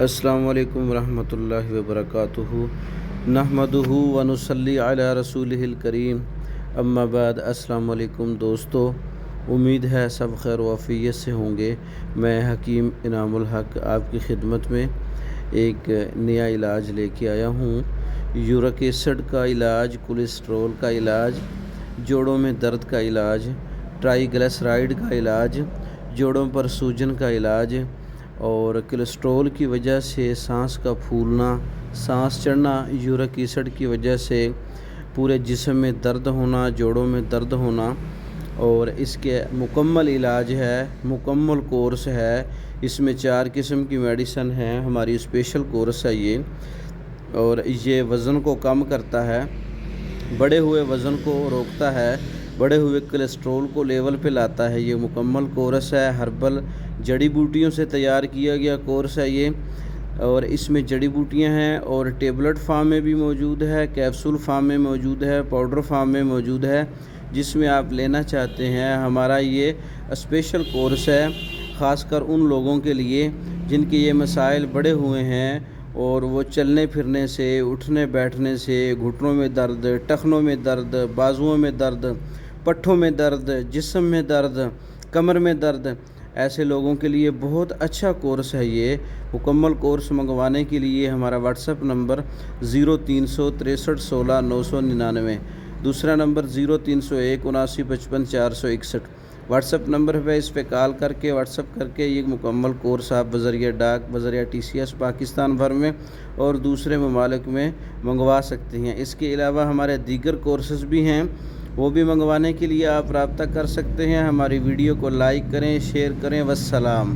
السلام علیکم ورحمۃ اللہ وبرکاتہ نحمدہ ونصلی علی رسولہ الکریم اما بعد۔ السلام علیکم دوستو، امید ہے سب خیر و عافیت سے ہوں گے۔ میں حکیم انعام الحق آپ کی خدمت میں ایک نیا علاج لے کے آیا ہوں۔ یورک ایسڈ کا علاج، کولیسٹرول کا علاج، جوڑوں میں درد کا علاج، ٹرائی گلیسرائڈ کا علاج، جوڑوں پر سوجن کا علاج، اور کولیسٹرول کی وجہ سے سانس کا پھولنا، سانس چڑھنا، یورک ایسڈ کی وجہ سے پورے جسم میں درد ہونا، جوڑوں میں درد ہونا، اور اس کے مکمل علاج ہے، مکمل کورس ہے۔ اس میں 4 قسم کی میڈیسن ہیں، ہماری اسپیشل کورس ہے یہ، اور یہ وزن کو کم کرتا ہے، بڑھے ہوئے وزن کو روکتا ہے، بڑھے ہوئے کولیسٹرول کو لیول پہ لاتا ہے۔ یہ مکمل کورس ہے، ہربل جڑی بوٹیوں سے تیار کیا گیا کورس ہے یہ، اور اس میں جڑی بوٹیاں ہیں اور ٹیبلٹ فارم میں بھی موجود ہے، کیپسول فارم میں موجود ہے، پاؤڈر فارم میں موجود ہے، جس میں آپ لینا چاہتے ہیں۔ ہمارا یہ اسپیشل کورس ہے خاص کر ان لوگوں کے لیے جن کے یہ مسائل بڑے ہوئے ہیں اور وہ چلنے پھرنے سے، اٹھنے بیٹھنے سے، گھٹنوں میں درد، ٹخنوں میں درد، بازوؤں میں درد، پٹھوں میں درد، جسم میں درد، کمر میں درد، ایسے لوگوں کے لیے بہت اچھا کورس ہے یہ۔ مکمل کورس منگوانے کے لیے ہمارا واٹس ایپ نمبر 0363 16 999، دوسرا نمبر 0301 79 55 461۔ واٹس ایپ نمبر پہ اس پہ کال کر کے، واٹس ایپ کر کے یہ مکمل کورس آپ بذریعہ ڈاک، بذریعہ TCS پاکستان بھر میں اور دوسرے ممالک میں منگوا سکتے ہیں۔ اس کے علاوہ ہمارے دیگر کورسز بھی ہیں، وہ بھی منگوانے کے لیے آپ رابطہ کر سکتے ہیں۔ ہماری ویڈیو کو لائک کریں، شیئر کریں۔ والسلام۔